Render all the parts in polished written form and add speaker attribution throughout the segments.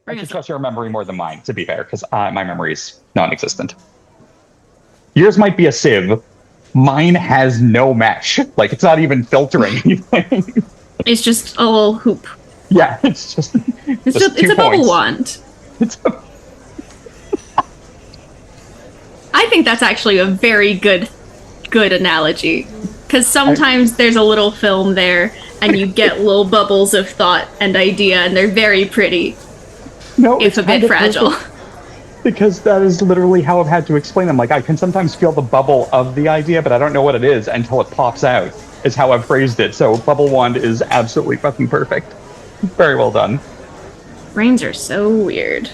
Speaker 1: I should trust your memory more than mine, to be fair, because my memory is non-existent. Yours might be a sieve. Mine has no mesh. Like, it's not even filtering anything.
Speaker 2: It's just a little hoop.
Speaker 1: Yeah, it's just...
Speaker 2: It's a bubble wand. I think that's actually a very good analogy. Because sometimes there's a little film there, and you get little bubbles of thought and idea, and they're very pretty.
Speaker 1: No,
Speaker 2: it's a bit fragile.
Speaker 1: Because that is literally how I've had to explain them. Like, I can sometimes feel the bubble of the idea, but I don't know what it is until it pops out, is how I've phrased it. So bubble wand is absolutely fucking perfect. Very well done.
Speaker 2: Brains are so weird.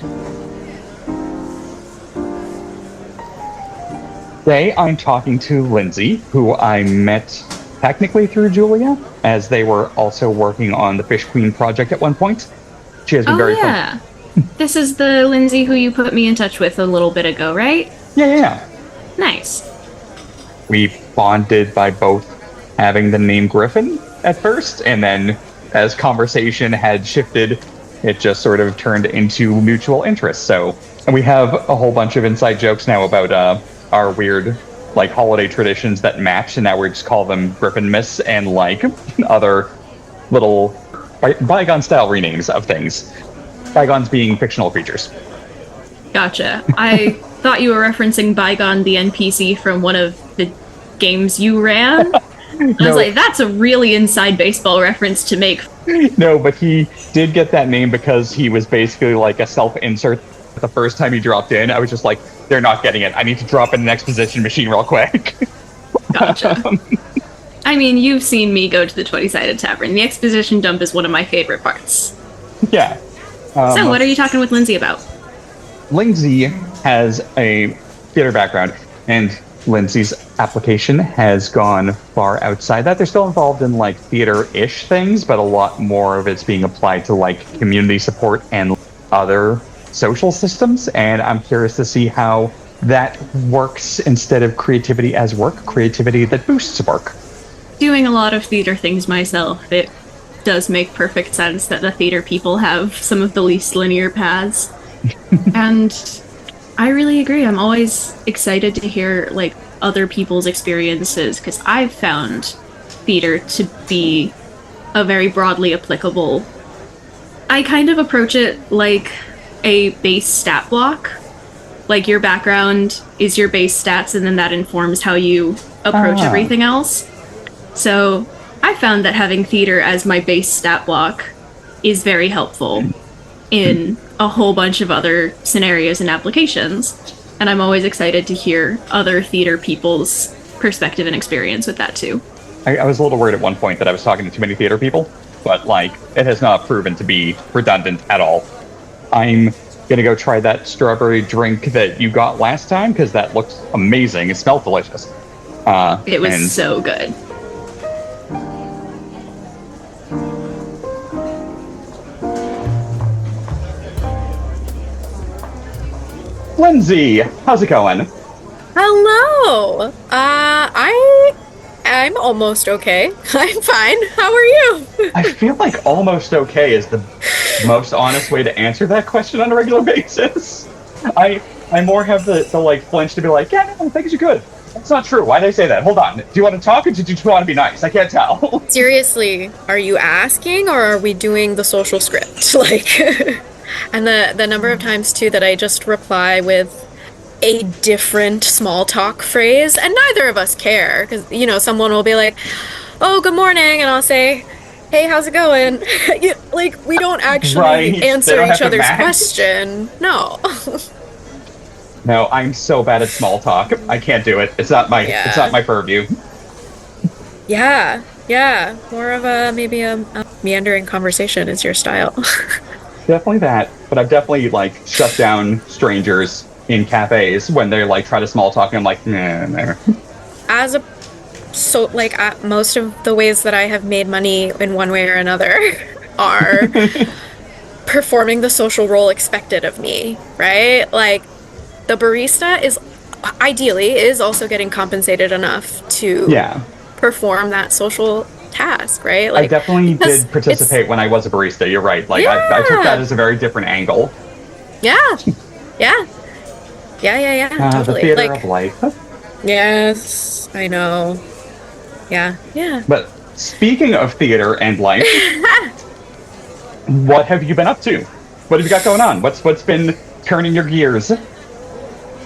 Speaker 1: Today, I'm talking to Lindsay, who I met technically through Julia, as they were also working on the Fish Queen project at one point. She has been very fun.
Speaker 2: This is the Lindsay who you put me in touch with a little bit ago, right?
Speaker 1: Yeah.
Speaker 2: Nice.
Speaker 1: We bonded by both having the name Griffin at first, and then as conversation had shifted, it just sort of turned into mutual interest. So, and we have a whole bunch of inside jokes now about our weird, like, holiday traditions that match, and now we just call them Griffin Miss and, like, other little bygone-style renames of things. Bygones being fictional creatures.
Speaker 2: Gotcha. I thought you were referencing Bygone the NPC from one of the games you ran. I was like, that's a really inside baseball reference to make.
Speaker 1: No, but he did get that name because he was basically like a self-insert. The first time he dropped in, I was just like, they're not getting it. I need to drop in an exposition machine real quick.
Speaker 2: Gotcha. I mean, you've seen me go to the 20-sided tavern. The exposition dump is one of my favorite parts.
Speaker 1: Yeah.
Speaker 2: So, what are you talking with Lindsay about?
Speaker 1: Lindsay has a theater background, and Lindsay's application has gone far outside that. They're still involved in, like, theater-ish things, but a lot more of it's being applied to, like, community support and other social systems, and I'm curious to see how that works instead of creativity as work, creativity that boosts work.
Speaker 2: Doing a lot of theater things myself, it does make perfect sense that the theater people have some of the least linear paths. And I really agree. I'm always excited to hear, like, other people's experiences, because I've found theater to be a very broadly applicable. I kind of approach it like a base stat block. Like, your background is your base stats, and then that informs how you approach everything else. So I found that having theater as my base stat block is very helpful in a whole bunch of other scenarios and applications. And I'm always excited to hear other theater people's perspective and experience with that too.
Speaker 1: I was a little worried at one point that I was talking to too many theater people, but, like, it has not proven to be redundant at all. I'm gonna go try that strawberry drink that you got last time, because that looks amazing. It smelled delicious.
Speaker 2: It was so good.
Speaker 1: Lindsay, how's it going?
Speaker 3: Hello. I'm almost okay. I'm fine. How are you?
Speaker 1: I feel like almost okay is the most honest way to answer that question on a regular basis. I more have the like flinch to be like, yeah, no, things are good. That's not true. Why'd I say that? Hold on. Do you want to talk, or do you just want to be nice? I can't tell.
Speaker 3: Seriously, are you asking, or are we doing the social script? Like, and the number of times too that I just reply with a different small talk phrase, and neither of us care, because, you know, someone will be like, oh, good morning, and I'll say, hey, how's it going? Like, we don't actually answer each other's question. No.
Speaker 1: No, I'm so bad at small talk. I can't do it. It's not my purview.
Speaker 3: Yeah. More of maybe a meandering conversation is your style.
Speaker 1: Definitely that, but I've definitely, like, shut down strangers in cafes when they, like, try to small talk, and I'm like, nah.
Speaker 3: Most of the ways that I have made money in one way or another are performing the social role expected of me, right? Like, the barista is also getting compensated enough to perform that social task, right? Like,
Speaker 1: I definitely did participate when I was a barista. You're right. Like, I took that as a very different angle.
Speaker 3: Yeah. Yeah. Yeah.
Speaker 1: The
Speaker 3: Totally.
Speaker 1: theater
Speaker 3: Like,
Speaker 1: of life.
Speaker 3: yes, I know. Yeah. Yeah.
Speaker 1: But speaking of theater and life, what have you been up to? What have you got going on? What's been turning your gears?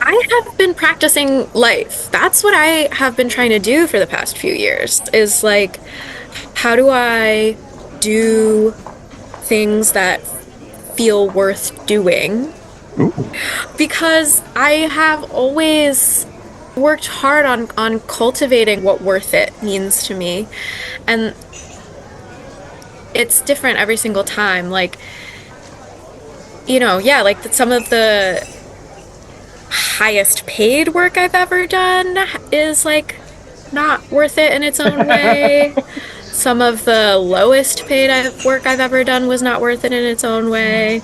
Speaker 3: I have been practicing life. That's what I have been trying to do for the past few years, is like, how do I do things that feel worth doing?
Speaker 1: Ooh.
Speaker 3: Because I have always worked hard on cultivating what worth it means to me. And it's different every single time. Like, yeah, like some of the highest paid work I've ever done is like not worth it in its own way. Some of the lowest paid work I've ever done was not worth it in its own way.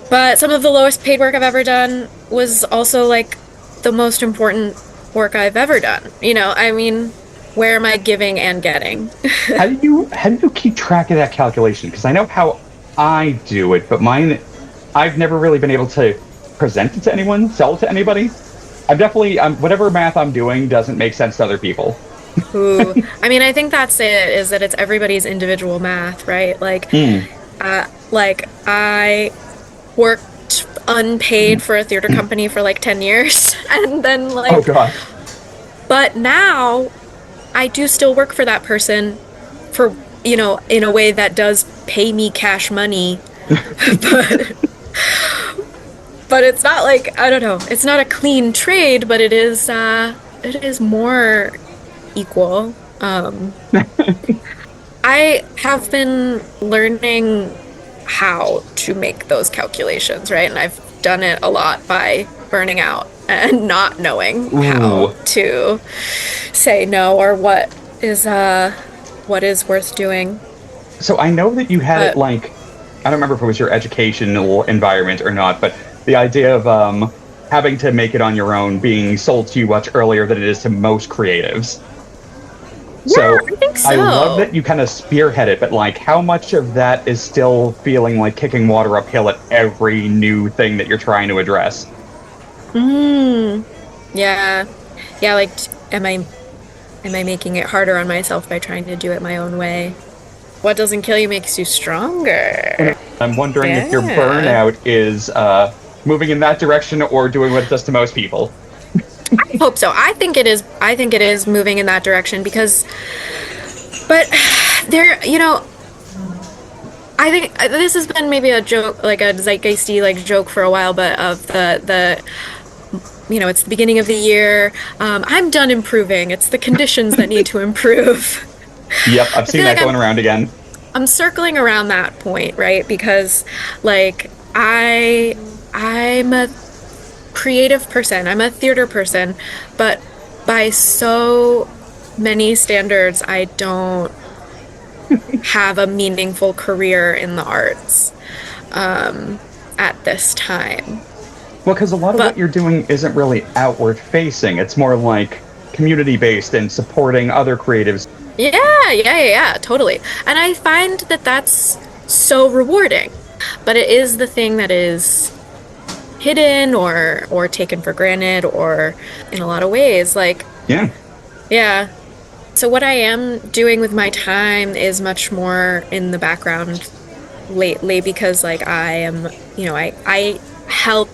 Speaker 3: But some of the lowest paid work I've ever done was also like the most important work I've ever done. I mean, where am I giving and getting?
Speaker 1: How do you keep track of that calculation? Because I know how I do it, but mine, I've never really been able to present it to anyone, sell it to anybody. Whatever math I'm doing doesn't make sense to other people.
Speaker 3: Ooh. I mean, I think that's it, is that it's everybody's individual math, right? Like, I worked unpaid for a theater company for like 10 years, and then like,
Speaker 1: oh god.
Speaker 3: But now I do still work for that person for, in a way that does pay me cash money. But it's not like, I don't know, it's not a clean trade, but it is more equal. I have been learning how to make those calculations, right? And I've done it a lot by burning out and not knowing how to say no, or what is worth doing.
Speaker 1: So I know that you had it like, I don't remember if it was your educational environment or not, but the idea of having to make it on your own being sold to you much earlier than it is to most creatives.
Speaker 3: Yeah, I think so.
Speaker 1: I love that you kind of spearhead it, but like, how much of that is still feeling like kicking water uphill at every new thing that you're trying to address?
Speaker 3: Yeah. Like, am I making it harder on myself by trying to do it my own way? What doesn't kill you makes you stronger.
Speaker 1: I'm wondering if your burnout is moving in that direction or doing what it does to most people.
Speaker 3: I hope so. I think it is moving in that direction but there, I think this has been maybe a joke, like a zeitgeisty like joke for a while, but of the it's the beginning of the year. I'm done improving. It's the conditions that need to improve.
Speaker 1: Yep, I've seen that going around again.
Speaker 3: I'm circling around that point, right? Because like I'm a creative person. I'm a theater person, but by so many standards, I don't have a meaningful career in the arts at this time.
Speaker 1: Well, because a lot of what you're doing isn't really outward facing. It's more like community based and supporting other creatives.
Speaker 3: Yeah, totally. And I find that that's so rewarding. But it is the thing that is hidden or taken for granted, or in a lot of ways, like, yeah. So what I am doing with my time is much more in the background lately, because like I am, I help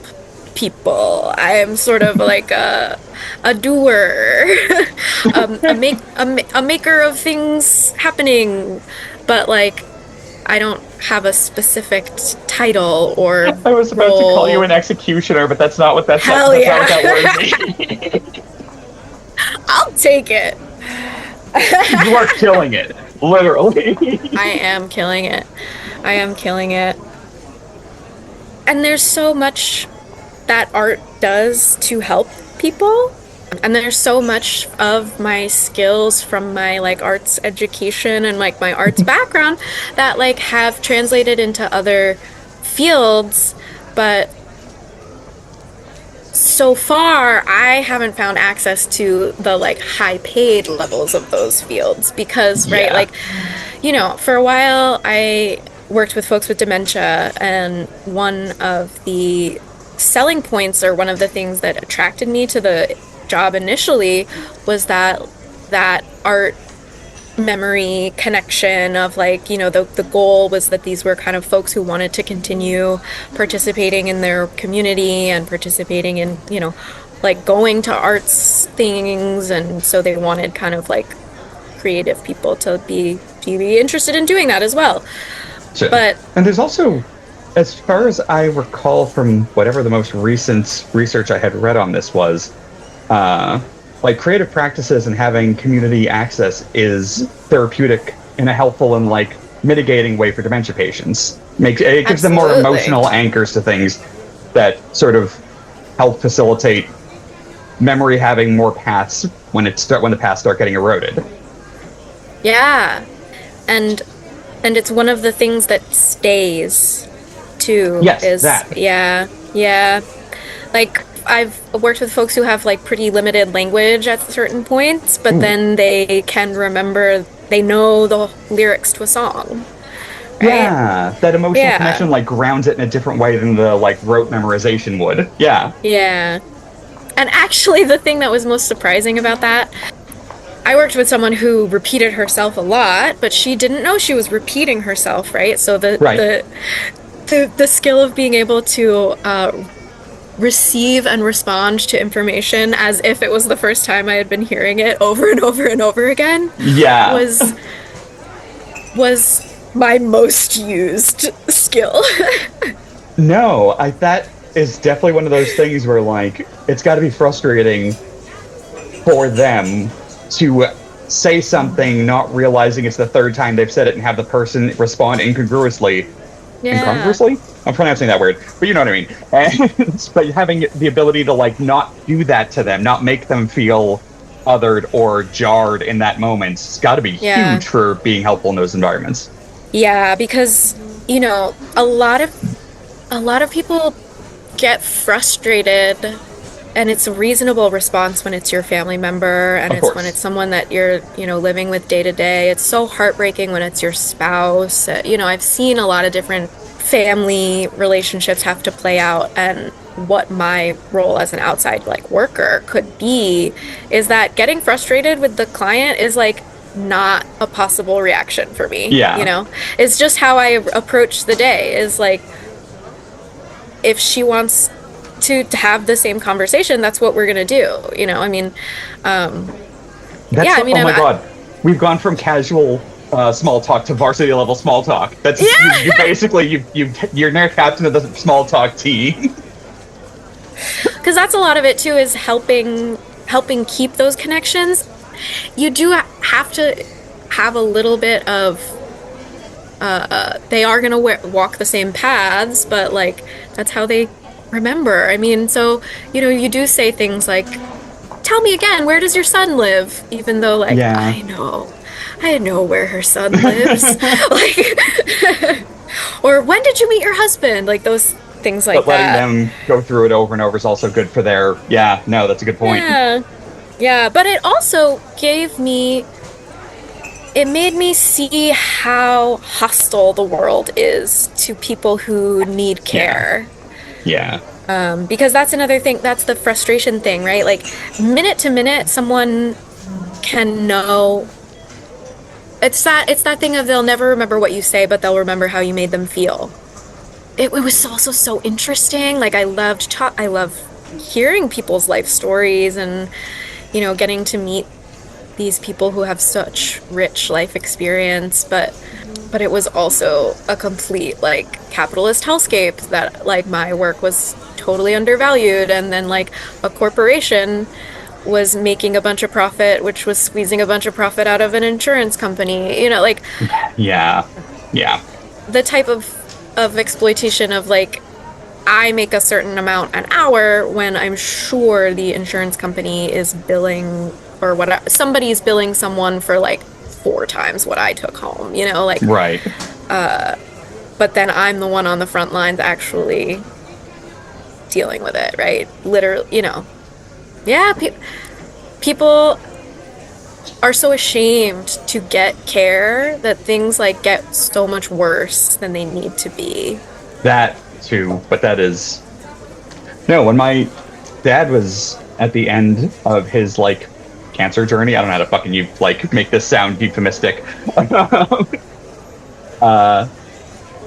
Speaker 3: people. I am sort of like a doer, a maker of things happening, but like I don't have a specific title or
Speaker 1: I was about to call you an executioner, but that's not what that word means.
Speaker 3: I'll take it.
Speaker 1: You are killing it, literally.
Speaker 3: I am killing it. And there's so much that art does to help people. And there's so much of my skills from my like arts education and like my arts background that like have translated into other fields, but so far I haven't found access to the like high paid levels of those fields because right, like, for a while I worked with folks with dementia, and one of the selling points, or one of the things that attracted me to the job initially, was that art memory connection of like, you know, the goal was that these were kind of folks who wanted to continue participating in their community and participating in, you know, like going to arts things, and so they wanted kind of like creative people to be interested in doing that as well.
Speaker 1: Sure.
Speaker 3: But
Speaker 1: and there's also, as far as I recall from whatever the most recent research I had read on this was, like creative practices and having community access is therapeutic in a helpful and like mitigating way for dementia patients. It gives them more emotional anchors to things that sort of help facilitate memory having more paths when the paths start getting eroded.
Speaker 3: yeah, and it's one of the things that stays too.
Speaker 1: Yes, that.
Speaker 3: Yeah. Like, I've worked with folks who have like pretty limited language at certain points, but then they can remember, they know the lyrics to a song. Right?
Speaker 1: Yeah, that emotional connection like grounds it in a different way than the like rote memorization would. Yeah.
Speaker 3: Yeah. And actually, the thing that was most surprising about that, I worked with someone who repeated herself a lot, but she didn't know she was repeating herself, right? So the skill of being able to receive and respond to information as if it was the first time I had been hearing it over and over and over again, was my most used skill.
Speaker 1: No, that is definitely one of those things where like it's got to be frustrating for them to say something not realizing it's the third time they've said it and have the person respond incongruously. Incongruously? I'm pronouncing that weird, but you know what I mean. And, but having the ability to like not do that to them, not make them feel othered or jarred in that moment, it's got to be huge for being helpful in those environments.
Speaker 3: Yeah, because, you know, a lot of people get frustrated, and it's a reasonable response when it's your family member, and it's when it's someone that you're, you know, living with day to day. It's so heartbreaking when it's your spouse. You know, I've seen a lot of different family relationships have to play out, and what my role as an outside like worker could be is that getting frustrated with the client is like not a possible reaction for me. You know, it's just how I approach the day. Is like, if she wants to have the same conversation, that's what we're gonna do. You know, I mean, oh my
Speaker 1: god, we've gone from casual small talk to varsity level small talk. That's you basically you're now captain of the small talk tea.
Speaker 3: Because that's a lot of it too, is helping keep those connections. You do have to have a little bit of they are gonna walk the same paths, but like that's how they remember. I mean, so, you know, you do say things like, tell me again, where does your son live? Even though like I know where her son lives. Like, or when did you meet your husband? Like those things like that. But
Speaker 1: letting them go through it over and over is also good for their that's a good point.
Speaker 3: Yeah, but it also made me see how hostile the world is to people who need care.
Speaker 1: Yeah.
Speaker 3: Because that's another thing, that's the frustration thing, right? Like, minute to minute, someone can know. It's that thing of they'll never remember what you say, but they'll remember how you made them feel. It was also so interesting. Like, I love hearing people's life stories, and, you know, getting to meet these people who have such rich life experience, but it was also a complete like capitalist hellscape that like my work was totally undervalued, and then like a corporation was making a bunch of profit, which was squeezing a bunch of profit out of an insurance company, you know, like the type of exploitation of like, I make a certain amount an hour when I'm sure the insurance company is billing, or whatever, somebody's billing someone for like 4 times what I took home, you know, like
Speaker 1: right.
Speaker 3: But then I'm the one on the front lines actually dealing with it, right? Literally, you know. Yeah, people are so ashamed to get care that things like get so much worse than they need to be.
Speaker 1: That too, but that is no. When my dad was at the end of his like cancer journey, I don't know how to fucking you like make this sound euphemistic.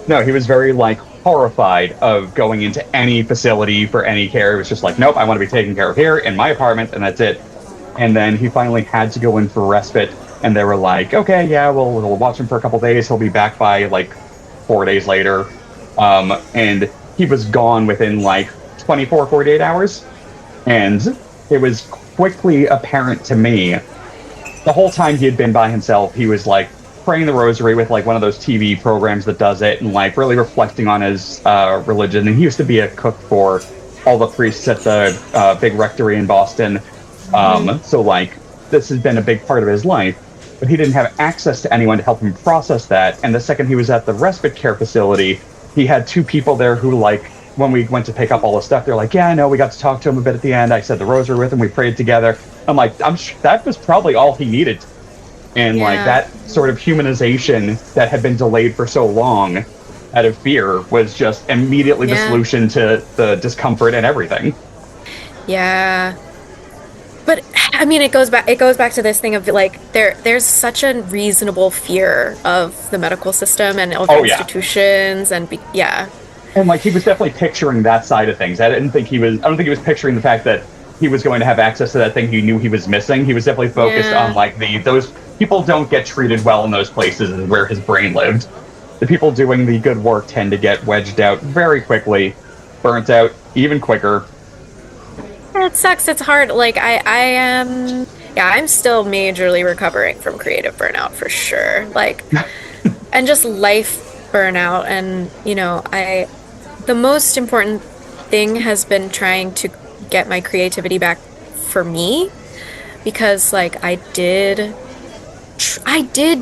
Speaker 1: No, he was very like horrified of going into any facility for any care. It was just like, nope, I want to be taken care of here in my apartment, and that's it. And then he finally had to go in for respite, and they were like, okay, yeah, we'll watch him for a couple days. He'll be back by like 4 days later. And he was gone within like 24, 48 hours. And it was quickly apparent to me, the whole time he had been by himself, he was like praying the rosary with like one of those TV programs that does it, and like really reflecting on his religion. And he used to be a cook for all the priests at the big rectory in Boston. So like this has been a big part of his life, but he didn't have access to anyone to help him process that. And the second he was at the respite care facility, he had two people there who like, when we went to pick up all the stuff, they're like, yeah, I know, we got to talk to him a bit at the end. I said the rosary with him, we prayed together. I'm like, that was probably all he needed. And like that sort of humanization that had been delayed for so long out of fear was just immediately the solution to the discomfort and everything.
Speaker 3: Yeah. But I mean, it goes back to this thing of like there's such a reasonable fear of the medical system and of institutions and
Speaker 1: And like he was definitely picturing that side of things. I don't think he was picturing the fact that he was going to have access to that thing he knew he was missing. He was definitely focused on like those people don't get treated well in those places and where his brain lived. The people doing the good work tend to get wedged out very quickly, burnt out even quicker.
Speaker 3: It sucks. It's hard. Like I'm still majorly recovering from creative burnout for sure. Like, and just life burnout. And, you know, the most important thing has been trying to get my creativity back for me, because like I did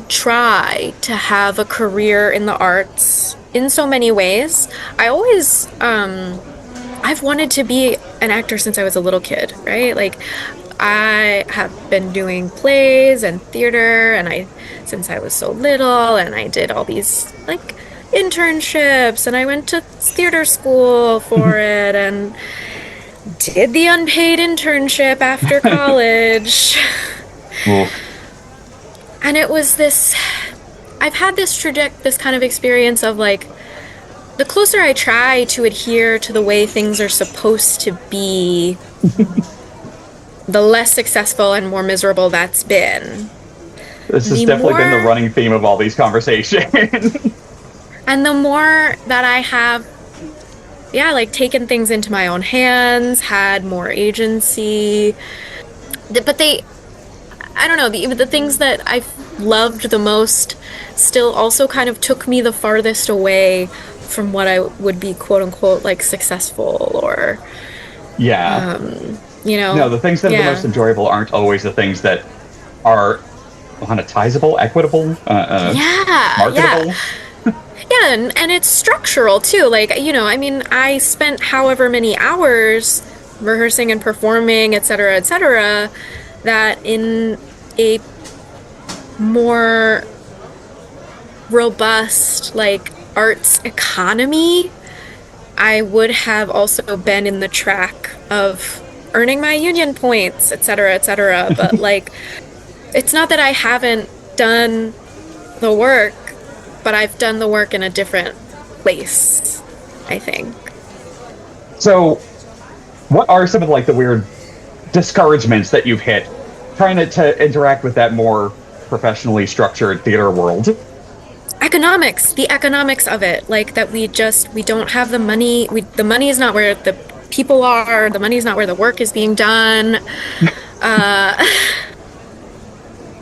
Speaker 3: try to have a career in the arts in so many ways. I always, I've wanted to be an actor since I was a little kid, right? Like I have been doing plays and theater since I was so little, and I did all these like internships, and I went to theater school for it and did the unpaid internship after college. And it was I've had this kind of experience of like, the closer I try to adhere to the way things are supposed to be, the less successful and more miserable that's been.
Speaker 1: This has definitely been the running theme of all these conversations.
Speaker 3: And the more that I have, like taken things into my own hands, had more agency, but I don't know, the things that I loved the most still also kind of took me the farthest away from what I would be quote unquote like successful or you know. No, the things that are the most enjoyable aren't always the things that are monetizable, equitable, marketable. Yeah, and it's structural too. Like, you know, I mean, I spent however many hours rehearsing and performing, etc., that in a more robust, like, arts economy, I would have also been in the track of earning my union points, etc., but, like, it's not that I haven't done the work, but I've done the work in a different place, I think. So, what are some of, like, the weird discouragements that you've hit trying to interact with that more professionally structured theater world? The economics of it, like that we don't have the money. The money is not where the people are. The money is not where the work is being done.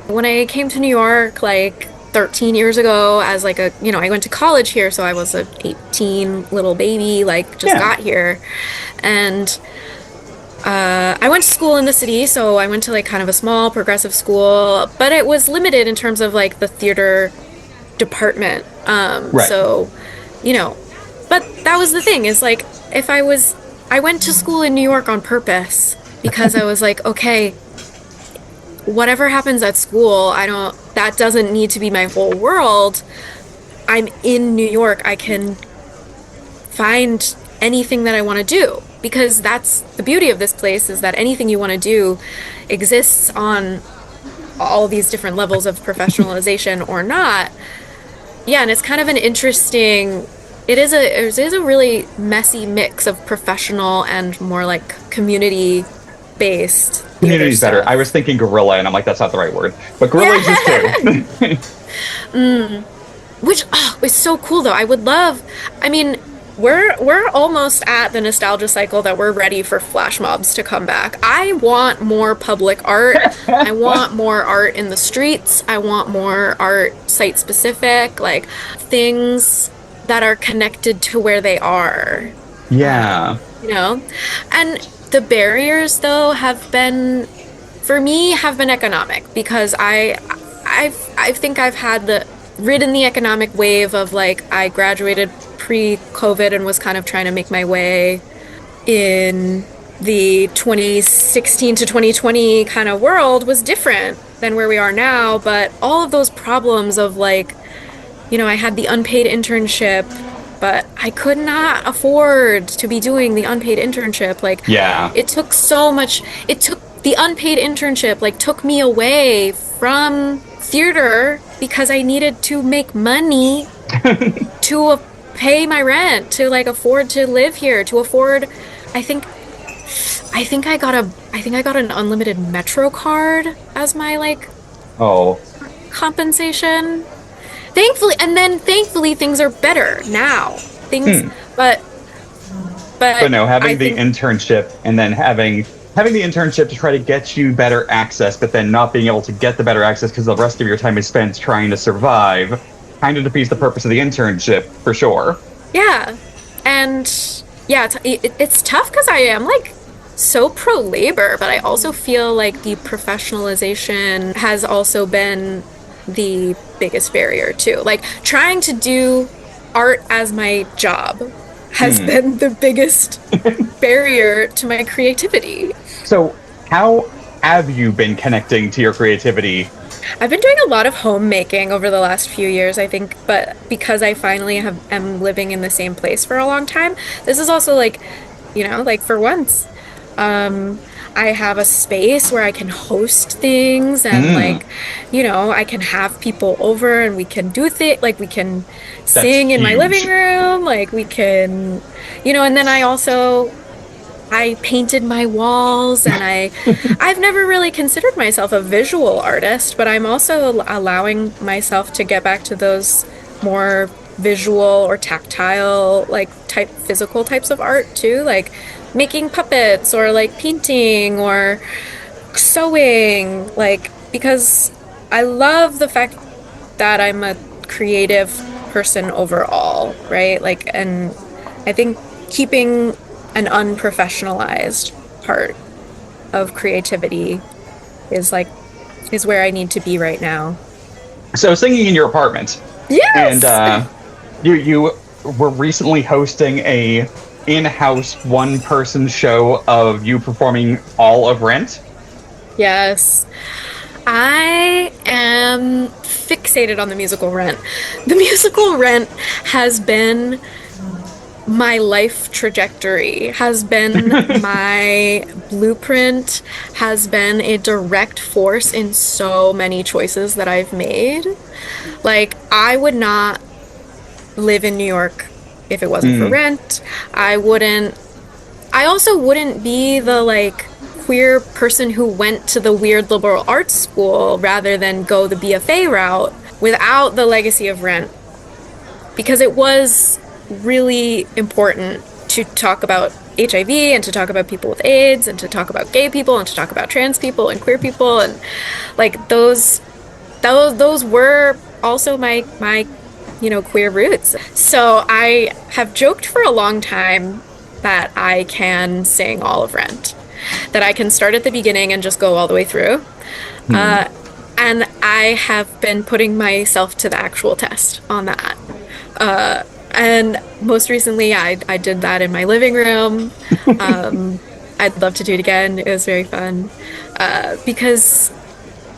Speaker 3: When I came to New York, like 13 years ago, as like I went to college here, so I was a 18 little baby, like just got here, and I went to school in the city, so I went to like kind of a small progressive school, but it was limited in terms of like the theater department. So, you know, but that was the thing, is like, I went to school in New York on purpose because I was like, okay, whatever happens at school, that doesn't need to be my whole world. I'm in New York. I can find anything that I want to do, because that's the beauty of this place, is that anything you want to do exists on all these different levels of professionalization or not. Yeah, and it's kind of an interesting, it is a really messy mix of professional and more like community based.
Speaker 1: Community's better. I was thinking guerrilla, and I'm like, that's not the right word. But guerrilla exists too.
Speaker 3: Which is so cool though. I would love, I mean, we're almost at the nostalgia cycle that we're ready for flash mobs to come back. I want more public art. I want more art in the streets. I want more art site specific, like things that are connected to where they are.
Speaker 1: Yeah.
Speaker 3: You know? And the barriers though have been, for me, have been economic, because I think I've ridden the economic wave of like, I graduated pre-COVID and was kind of trying to make my way in the 2016 to 2020 kind of world was different than where we are now. But all of those problems of like, you know, I had the unpaid internship, but I could not afford to be doing the unpaid internship. Like,
Speaker 1: yeah,
Speaker 3: it took so much, the unpaid internship like took me away from theater because I needed to make money to pay my rent, to like afford to live here, to afford, I think I got an unlimited Metro card as my like compensation. Thankfully things are better now. But
Speaker 1: no, having the internship and then having the internship to try to get you better access, but then not being able to get the better access because the rest of your time is spent trying to survive, kind of defeats the purpose of the internship, for sure.
Speaker 3: Yeah. And yeah, it's tough because I am like so pro-labor, but I also feel like the professionalization has also been the biggest barrier too. Like, trying to do art as my job has been the biggest barrier to my creativity.
Speaker 1: So how have you been connecting to your creativity?
Speaker 3: I've been doing a lot of homemaking over the last few years, I think, but because I finally am living in the same place for a long time, this is also like, you know, like for once, I have a space where I can host things and like, you know, I can have people over and we can do things, like we can sing in my living room, like we can, you know, and then I painted my walls, and I've never really considered myself a visual artist, but I'm also allowing myself to get back to those more visual or tactile, like physical types of art too, like making puppets or like painting or sewing, like, because I love the fact that I'm a creative person overall, right? Like, and I think keeping an unprofessionalized part of creativity is where I need to be right now.
Speaker 1: So singing in your apartment.
Speaker 3: Yes.
Speaker 1: And you were recently hosting a in-house one-person show of you performing all of Rent.
Speaker 3: Yes. I am fixated on the musical Rent. The musical Rent has been my life trajectory, has been my blueprint, has been a direct force in so many choices that I've made. Like, I would not live in New York if it wasn't for Rent. I also wouldn't be the like queer person who went to the weird liberal arts school rather than go the BFA route without the legacy of Rent, because it was really important to talk about HIV and to talk about people with AIDS and to talk about gay people and to talk about trans people and queer people, and like those were also my you know, queer roots. So I have joked for a long time that I can sing all of Rent, that I can start at the beginning and just go all the way through. And I have been putting myself to the actual test on that. And most recently, I did that in my living room. I'd love to do it again. It was very fun. Because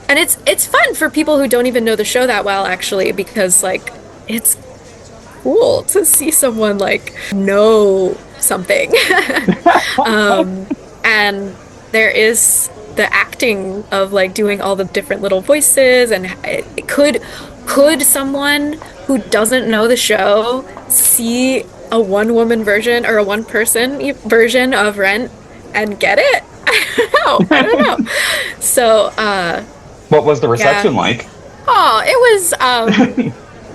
Speaker 3: And it's fun for people who don't even know the show that well, actually, because like it's cool to see someone like know something. And there is the acting of like doing all the different little voices, and could someone who doesn't know the show see a one-woman version or a one-person version of Rent and get it? I don't know. So,
Speaker 1: What was the reception like?
Speaker 3: oh, it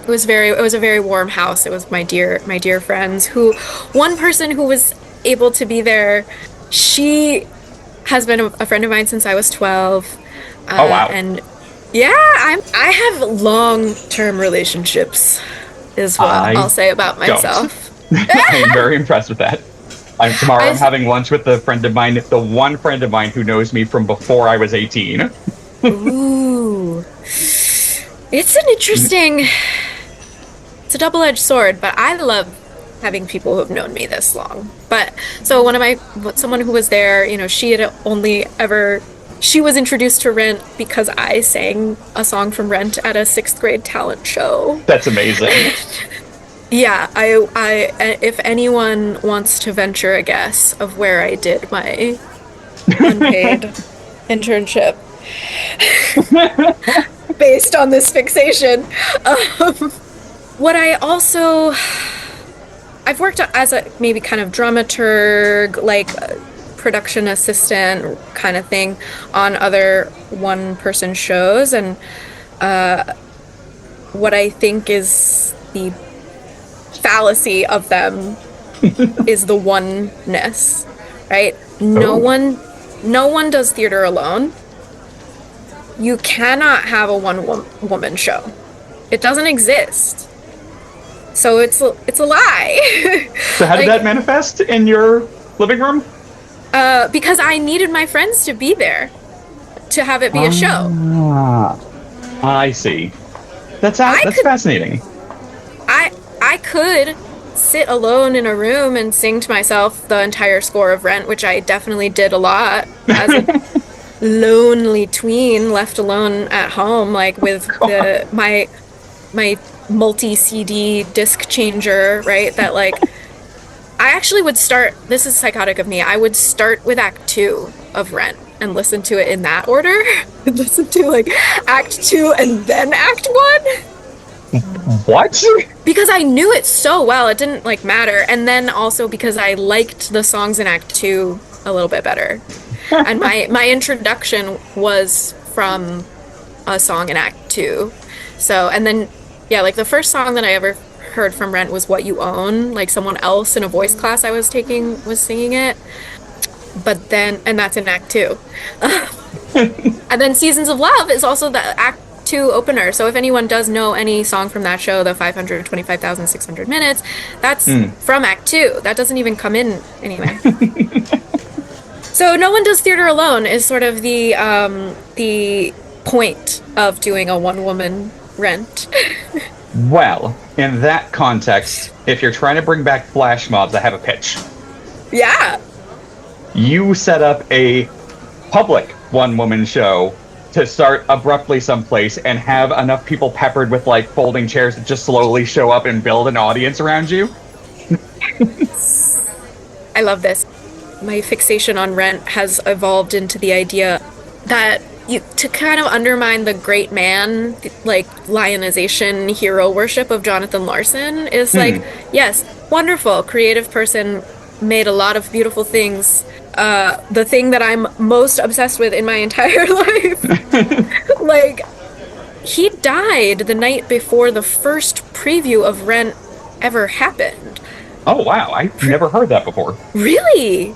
Speaker 3: was a very warm house. It was my dear friends one person who was able to be there, she has been a friend of mine since I was 12.
Speaker 1: Oh, wow.
Speaker 3: And yeah, I have long-term relationships is what I'll say about myself.
Speaker 1: I'm very impressed with that. Tomorrow I'm having lunch with a friend of mine, the one friend of mine who knows me from before I was 18.
Speaker 3: Ooh. It's a double-edged sword, but I love having people who have known me this long. But so someone who was there, you know, she was introduced to Rent because I sang a song from Rent at a 6th grade talent show.
Speaker 1: That's amazing.
Speaker 3: Yeah, I if anyone wants to venture a guess of where I did my unpaid internship based on this fixation. I've worked as a maybe kind of dramaturg, like production assistant kind of thing on other one-person shows, and what I think is the fallacy of them is the oneness, right? No one does theater alone. You cannot have a one-woman show. It doesn't exist. So it's a lie.
Speaker 1: So how did that manifest in your living room?
Speaker 3: Because I needed my friends to be there to have it be a show.
Speaker 1: I see. That's fascinating.
Speaker 3: I could sit alone in a room and sing to myself the entire score of Rent, which I definitely did a lot as a lonely tween left alone at home, like with my multi-CD disc changer, right? That like, I actually would start, this is psychotic of me, I would start with Act 2 of Rent and listen to it in that order. Listen to like Act 2 and then Act 1.
Speaker 1: What?
Speaker 3: Because I knew it so well, it didn't like matter. And then also because I liked the songs in Act 2 a little bit better. And my introduction was from a song in Act 2. So, and then, yeah, like the first song that I ever heard from Rent was What You Own. Like someone else in a voice class I was taking was singing it. But then, and that's in Act 2. And then Seasons of Love is also the Act 2 opener. So if anyone does know any song from that show, the 525,600 minutes, that's from Act 2. That doesn't even come in anyway. So no one does theater alone is sort of the point of doing a one-woman Rent.
Speaker 1: Well, in that context, if you're trying to bring back flash mobs, I have a pitch.
Speaker 3: Yeah.
Speaker 1: You set up a public one-woman show to start abruptly someplace and have enough people peppered with like folding chairs that just slowly show up and build an audience around you.
Speaker 3: I love this. My fixation on Rent has evolved into the idea that to kind of undermine the great man, like lionization, hero worship of Jonathan Larson is like, yes, wonderful, creative person, made a lot of beautiful things. The thing that I'm most obsessed with in my entire life. Like, he died the night before the first preview of Rent ever happened.
Speaker 1: Oh, wow. I've never heard that before.
Speaker 3: Really?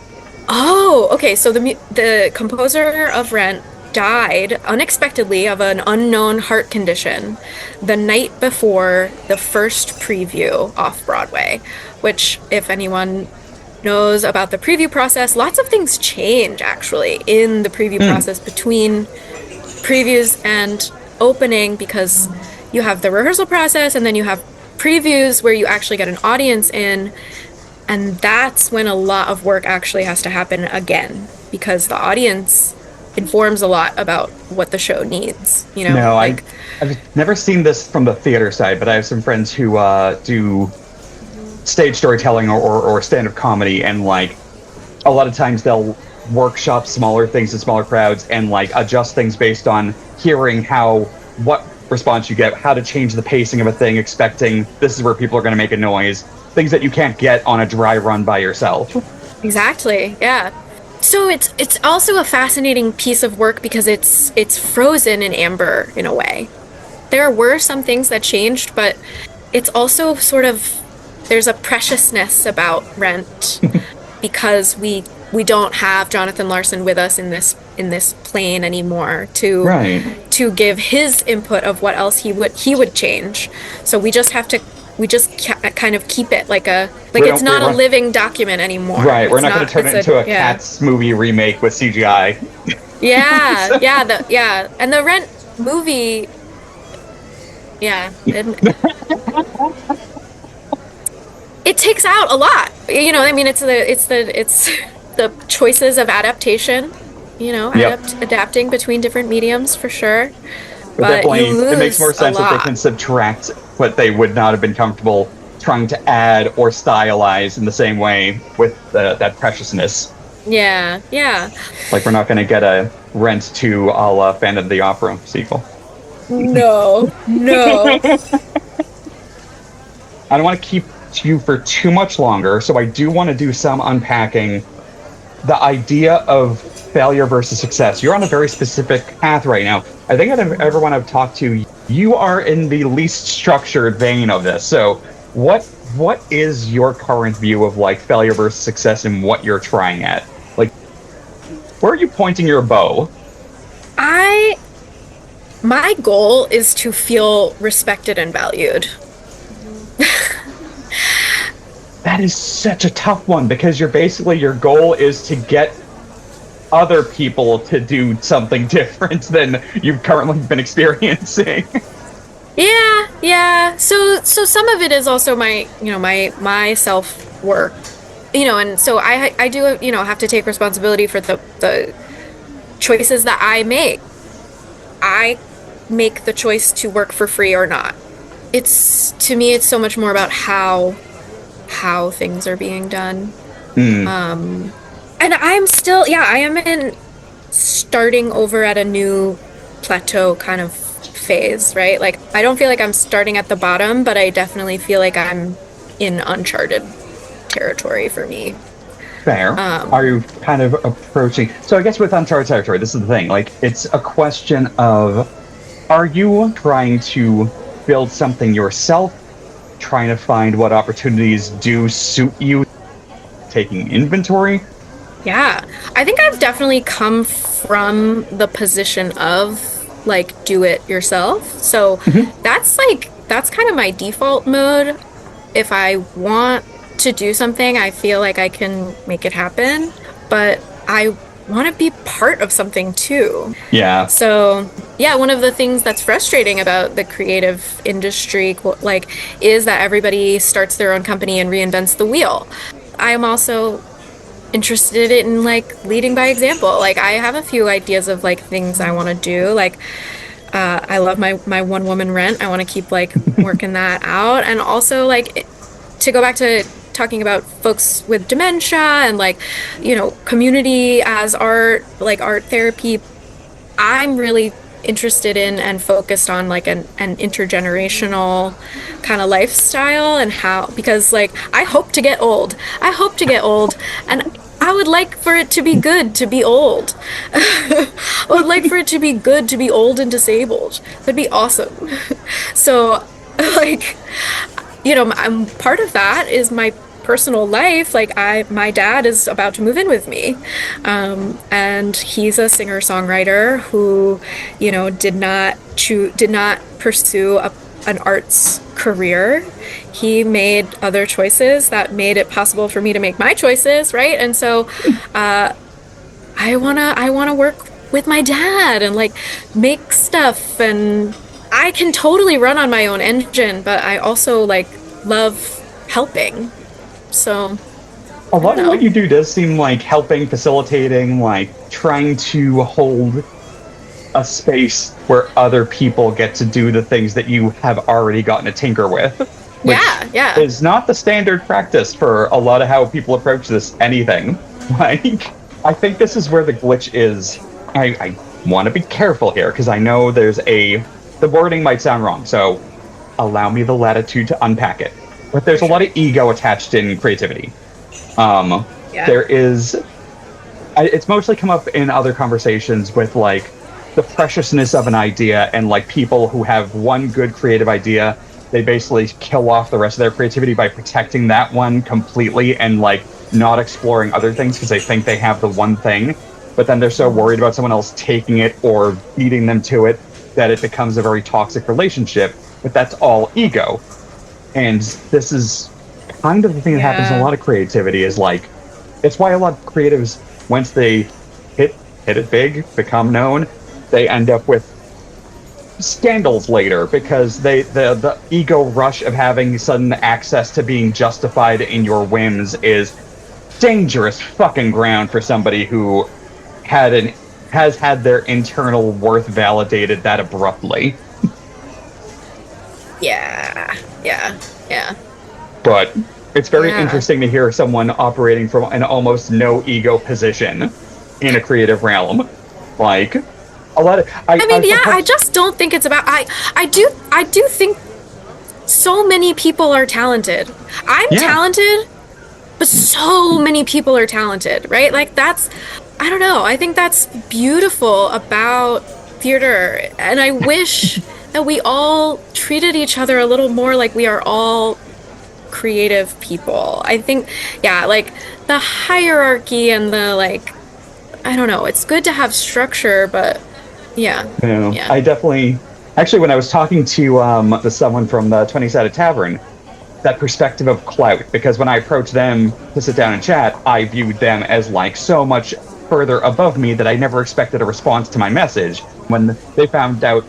Speaker 3: Oh, okay. So the composer of Rent died unexpectedly of an unknown heart condition the night before the first preview off Broadway, which, if anyone knows about the preview process, lots of things change actually in the preview process between previews and opening, because you have the rehearsal process and then you have previews where you actually get an audience in, and that's when a lot of work actually has to happen again, because the audience informs a lot about what the show needs, you know?
Speaker 1: No,
Speaker 3: like,
Speaker 1: I've never seen this from the theater side, but I have some friends who do stage storytelling or stand-up comedy, and like a lot of times they'll workshop smaller things in smaller crowds and like adjust things based on hearing what response you get, how to change the pacing of a thing, expecting this is where people are going to make a noise, things that you can't get on a dry run by yourself.
Speaker 3: exactly, yeah. So it's also a fascinating piece of work because it's frozen in amber in a way. There were some things that changed, but it's also sort of, there's a preciousness about Rent because we don't have Jonathan Larson with us in this plane anymore to give his input of what else he would change. So we just kind of keep it like it's not a living document anymore.
Speaker 1: Right, we're not going to turn it into a Cats movie remake with CGI.
Speaker 3: Yeah, yeah, and the Rent movie, yeah, it takes out a lot. You know, I mean, it's the choices of adaptation. You know, adapting between different mediums for sure. But
Speaker 1: it makes more sense that they can subtract what they would not have been comfortable trying to add or stylize in the same way with that preciousness.
Speaker 3: Yeah, yeah.
Speaker 1: Like, we're not going to get a Rent 2 a la Phantom of the Opera sequel.
Speaker 3: No.
Speaker 1: I don't want to keep you for too much longer, so I do want to do some unpacking. The idea of failure versus success. You're on a very specific path right now. I think out of everyone I've talked to, you are in the least structured vein of this. So what is your current view of like failure versus success and what you're trying at? Like, where are you pointing your bow?
Speaker 3: My goal is to feel respected and valued.
Speaker 1: That is such a tough one because your goal is to get other people to do something different than you've currently been experiencing.
Speaker 3: Yeah. So some of it is also my self-worth, and so I do, have to take responsibility for the choices that I make. I make the choice to work for free or not. To me, it's so much more about how things are being done. And I'm still, I am starting over at a new plateau kind of phase, right? Like, I don't feel like I'm starting at the bottom, but I definitely feel like I'm in uncharted territory for me.
Speaker 1: Fair. Are you kind of approaching? So I guess with uncharted territory, this is the thing. Like, it's a question of, are you trying to build something yourself, trying to find what opportunities do suit you, taking inventory?
Speaker 3: Yeah, I think I've definitely come from the position of like do it yourself. So that's kind of my default mode. If I want to do something, I feel like I can make it happen, but I want to be part of something too.
Speaker 1: Yeah.
Speaker 3: So, yeah, one of the things that's frustrating about the creative industry, like, is that everybody starts their own company and reinvents the wheel. I am also interested in like leading by example. Like, I have a few ideas of like things I want to do. Like, I love my one woman Rent. I want to keep like working that out. And also, like, to go back to talking about folks with dementia and like, community as art, like art therapy, I'm really interested in and focused on like an intergenerational kind of lifestyle, and because like I hope to get old and I would like for it to be good to be old. I would like for it to be good to be old and disabled. That'd be awesome. So like, I'm part of that is my personal life. Like, my dad is about to move in with me, and he's a singer-songwriter who, did not pursue an arts career. He made other choices that made it possible for me to make my choices, right? And so, I wanna work with my dad and like make stuff, and I can totally run on my own engine, but I also like love helping. So
Speaker 1: A lot of what you do does seem like helping, facilitating, like trying to hold a space where other people get to do the things that you have already gotten to tinker with. Which is not the standard practice for a lot of how people approach this anything. Like, I think this is where the glitch is. I want to be careful here, because I know the wording might sound wrong, so allow me the latitude to unpack it. But there's a lot of ego attached in creativity. There is... It's mostly come up in other conversations with, like, the preciousness of an idea, and, like, people who have one good creative idea, they basically kill off the rest of their creativity by protecting that one completely and, like, not exploring other things because they think they have the one thing, but then they're so worried about someone else taking it or beating them to it that it becomes a very toxic relationship, but that's all ego. And this is kind of the thing that happens in a lot of creativity, is like, it's why a lot of creatives, once they hit it big, become known, they end up with scandals later, because the ego rush of having sudden access to being justified in your whims is dangerous fucking ground for somebody who has had their internal worth validated that abruptly.
Speaker 3: Yeah.
Speaker 1: But it's very interesting to hear someone operating from an almost no ego position in a creative realm. Like, a lot of...
Speaker 3: I just don't think it's about... I do think so many people are talented. I'm talented, but so many people are talented, right? Like, that's... I don't know. I think that's beautiful about theater. And I wish that we all treated each other a little more like we are all creative people. I think, like, the hierarchy and the, like... I don't know. It's good to have structure, but... I definitely...
Speaker 1: Actually, when I was talking to someone from the 20-Sided Tavern, that perspective of clout, because when I approached them to sit down and chat, I viewed them as, like, so much further above me that I never expected a response to my message. When they found out,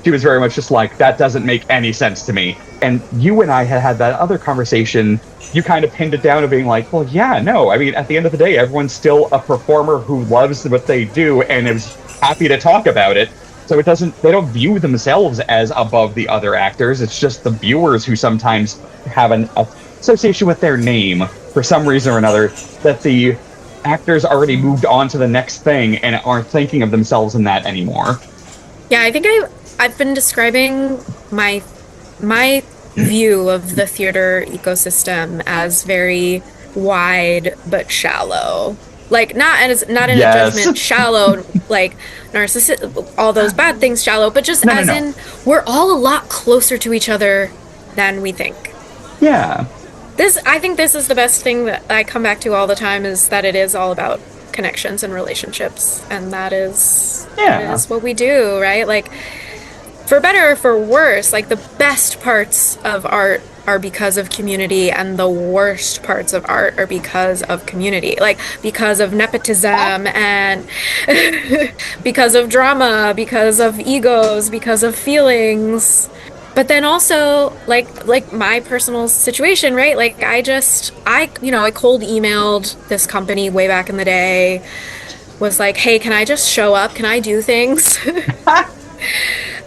Speaker 1: she was very much just like, that doesn't make any sense to me. And you and I had that other conversation. You kind of pinned it down to being like, well, no. I mean, at the end of the day, everyone's still a performer who loves what they do and is happy to talk about it. So they don't view themselves as above the other actors. It's just the viewers who sometimes have an association with their name for some reason or another, that the actors already moved on to the next thing and aren't thinking of themselves in that anymore.
Speaker 3: Yeah, I think I've been describing my view of the theater ecosystem as very wide but shallow. Like, not in a judgment, shallow, like narcissistic, all those bad things shallow, but just in we're all a lot closer to each other than we think.
Speaker 1: Yeah.
Speaker 3: I think this is the best thing that I come back to all the time, is that it is all about connections and relationships, and that is what we do, right? Like, for better or for worse, like, the best parts of art are because of community, and the worst parts of art are because of community, like, because of nepotism and because of drama, because of egos, because of feelings. But then also, like my personal situation, right? Like, I cold emailed this company way back in the day, was like, hey, can I just show up? Can I do things?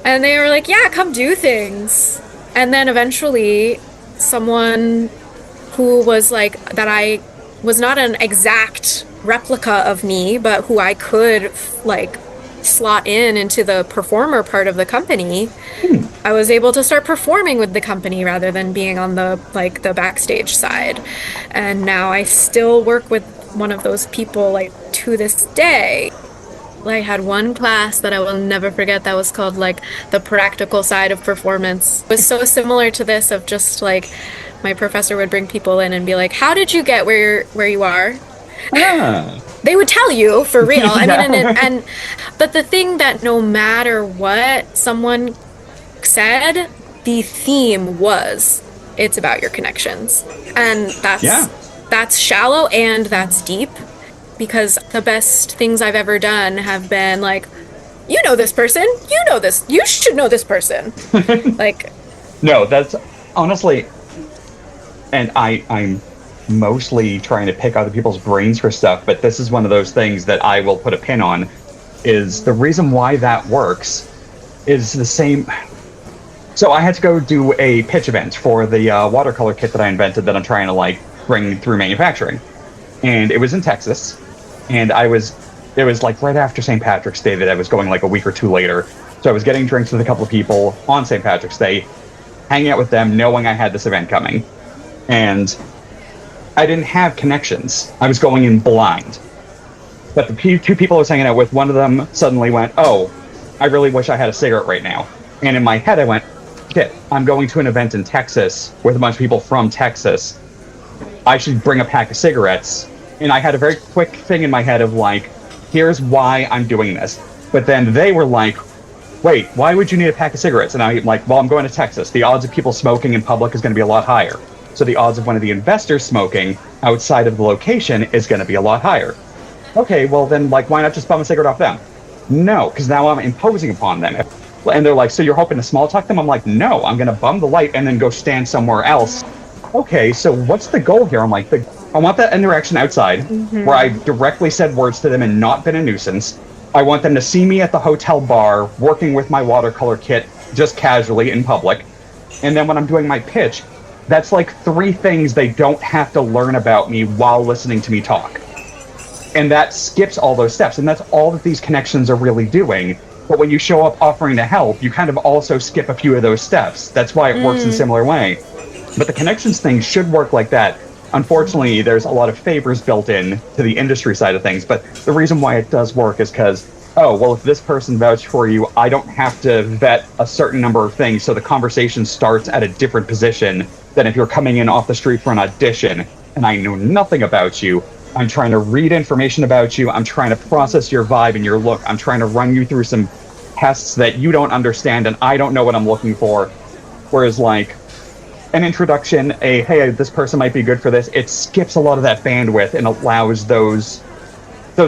Speaker 3: And they were like, yeah, come do things. And then eventually someone who was like, that I was not an exact replica of me, but who I could, like, slot into the performer part of the company, I was able to start performing with the company rather than being on the backstage side. And now I still work with one of those people, like, to this day. I had one class that I will never forget that was called, like, the practical side of performance. It was so similar to this, of just, like, my professor would bring people in and be like, how did you get where you are? They would tell you, for real. I mean, but the thing that no matter what someone said, the theme was, it's about your connections. And that's shallow and that's deep, because the best things I've ever done have been like, you know this person, you know this, you should know this person. Like,
Speaker 1: no, that's honestly, and I'm mostly trying to pick other people's brains for stuff, but this is one of those things that I will put a pin on, is the reason why that works is the same. So I had to go do a pitch event for the watercolor kit that I invented that I'm trying to like bring through manufacturing. And it was in Texas, and it was like right after St. Patrick's Day that I was going like a week or two later. So I was getting drinks with a couple of people on St. Patrick's Day, hanging out with them, knowing I had this event coming. And I didn't have connections. I was going in blind. But the two people I was hanging out with, one of them suddenly went, "Oh, I really wish I had a cigarette right now." And in my head I went, "Shit, I'm going to an event in Texas with a bunch of people from Texas. I should bring a pack of cigarettes." And I had a very quick thing in my head of like, here's why I'm doing this. But then they were like, "Wait, why would you need a pack of cigarettes?" And I'm like, "Well, I'm going to Texas. The odds of people smoking in public is going to be a lot higher. So the odds of one of the investors smoking outside of the location is going to be a lot higher." Okay, well then, like, why not just bum a cigarette off them? No, because now I'm imposing upon them. And they're like, "So you're hoping to small talk them?" I'm like, "No, I'm going to bum the light and then go stand somewhere else." Okay, so what's the goal here? I'm like, I want that interaction outside where I've directly said words to them and not been a nuisance. I want them to see me at the hotel bar working with my watercolor kit just casually in public. And then when I'm doing my pitch, that's like 3 things they don't have to learn about me while listening to me talk. And that skips all those steps. And that's all that these connections are really doing. But when you show up offering to help, you kind of also skip a few of those steps. That's why it works in a similar way. But the connections thing should work like that. Unfortunately, there's a lot of favors built in to the industry side of things. But the reason why it does work is because, oh, well, if this person vouched for you, I don't have to vet a certain number of things. So the conversation starts at a different position than if you're coming in off the street for an audition and I know nothing about you. I'm trying to read information about you. I'm trying to process your vibe and your look. I'm trying to run you through some tests that you don't understand and I don't know what I'm looking for. Whereas like an introduction, hey, this person might be good for this, it skips a lot of that bandwidth and allows those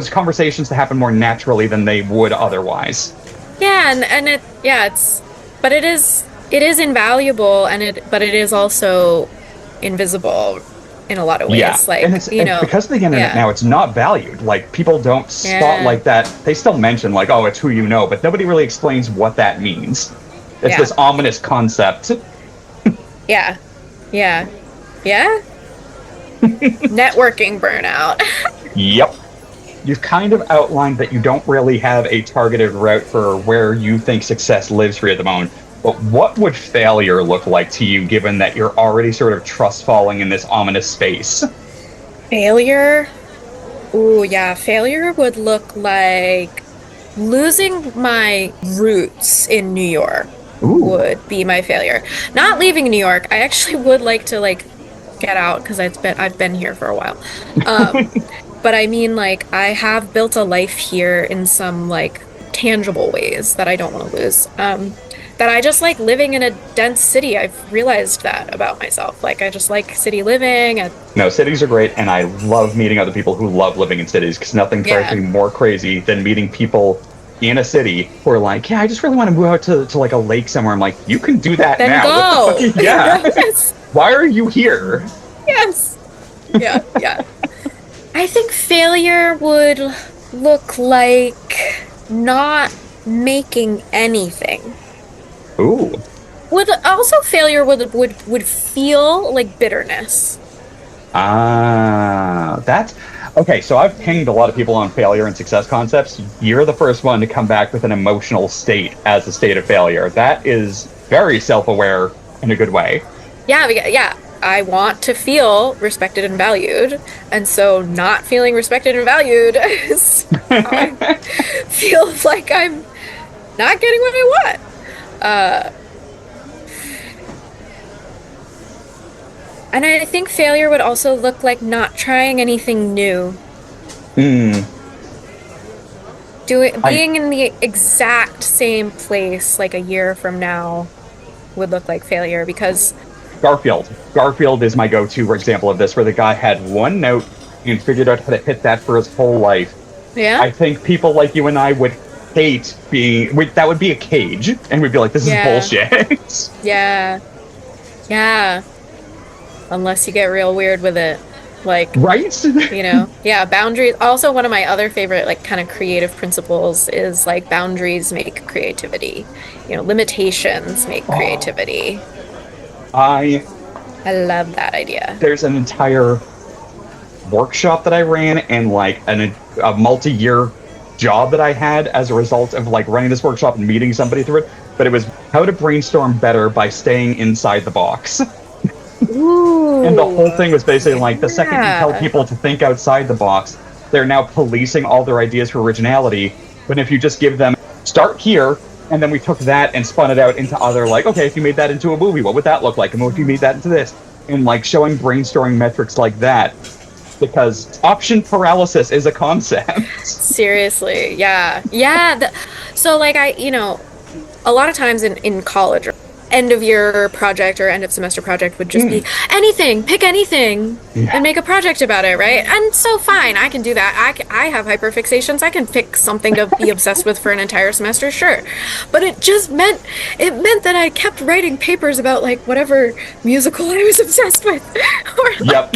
Speaker 1: conversations to happen more naturally than they would otherwise.
Speaker 3: Yeah, and it is invaluable, but it is also invisible in a lot of ways.
Speaker 1: Yeah,
Speaker 3: like,
Speaker 1: and it's because of the internet now, it's not valued. Like, people don't spotlight that. They still mention like, oh, it's who you know, but nobody really explains what that means. It's this ominous concept.
Speaker 3: Yeah. Networking burnout.
Speaker 1: Yep. You've kind of outlined that you don't really have a targeted route for where you think success lives for you at the moment. But what would failure look like to you, given that you're already sort of trust-falling in this ominous space?
Speaker 3: Failure? Ooh, yeah. Failure would look like losing my roots in New York. Would be my failure. Not leaving New York. I actually would like to get out because I've been here for a while. But I mean, like, I have built a life here in some tangible ways that I don't want to lose. That I just like living in a dense city. I've realized that about myself. Like, I just like city living.
Speaker 1: No, cities are great, and I love meeting other people who love living in cities, because nothing drives me more crazy than meeting people in a city who are like, yeah, I just really want to move out to like a lake somewhere. I'm like, you can do that
Speaker 3: then
Speaker 1: now.
Speaker 3: Go.
Speaker 1: Yes. Why are you here?
Speaker 3: Yes. Yeah. I think failure would look like not making anything.
Speaker 1: Ooh.
Speaker 3: Failure would feel like bitterness.
Speaker 1: That's okay. So I've pinged a lot of people on failure and success concepts. You're the first one to come back with an emotional state as a state of failure. That is very self-aware in a good way.
Speaker 3: Yeah. I want to feel respected and valued, and so not feeling respected and valued is I feel like I'm not getting what I want. And I think failure would also look like not trying anything new. Being in the exact same place like a year from now would look like failure, because Garfield is my go-to example of this, where the guy had one note and figured out how to hit that for his whole life. Yeah. I think people like you and I would hate that would be a cage, and we'd be like, this is bullshit. Yeah. Unless you get real weird with it. Like,
Speaker 1: Right?
Speaker 3: yeah, boundaries. Also, one of my other favorite, like, kind of creative principles is like boundaries make creativity. Limitations make creativity.
Speaker 1: I
Speaker 3: I love that idea.
Speaker 1: There's an entire workshop that I ran and like a multi-year job that I had as a result of like running this workshop and meeting somebody through it. But it was how to brainstorm better by staying inside the box.
Speaker 3: Ooh,
Speaker 1: And the whole thing was basically like the second you tell people to think outside the box, they're now policing all their ideas for originality. But if you just give them, start here, and then we took that and spun it out into other, like, okay, if you made that into a movie, what would that look like? And what if you made that into this? And like showing brainstorming metrics like that, because option paralysis is a concept.
Speaker 3: seriously, yeah, yeah. So like a lot of times in college, end of year project or end of semester project would just be anything, pick anything and make a project about it, right? And so fine, I can do that. I have hyperfixations. I can pick something to be obsessed with for an entire semester, sure. But it meant that I kept writing papers about like whatever musical I was obsessed with.
Speaker 1: Yep.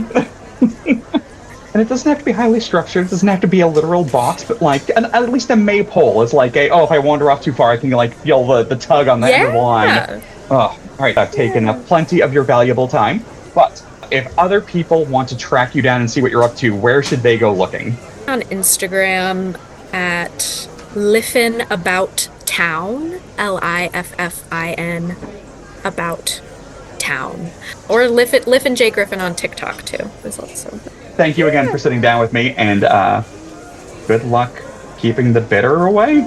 Speaker 1: And it doesn't have to be highly structured. It doesn't have to be a literal box, but like at least a maypole is like if I wander off too far, I can like feel the tug on the end of the line. Oh, all right. I've taken up plenty of your valuable time, but if other people want to track you down and see what you're up to, where should they go looking?
Speaker 3: On Instagram at Liffin About Town, Liffin About Town, or Liffin J Griffin on TikTok too. Is also.
Speaker 1: Thank you again for sitting down with me, and good luck keeping the bitter away.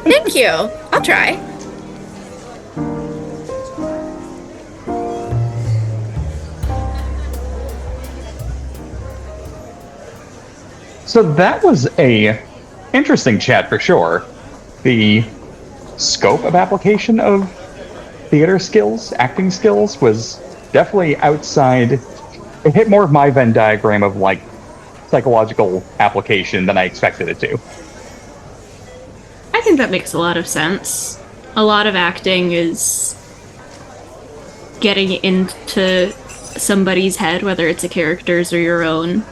Speaker 3: Thank you. I'll try.
Speaker 1: So that was a interesting chat for sure. The scope of application of theater skills, acting skills, was definitely outside. It hit more of my Venn diagram of like psychological application than I expected it to.
Speaker 2: I think that makes a lot of sense. A lot of acting is getting into somebody's head, whether it's a character's or your own.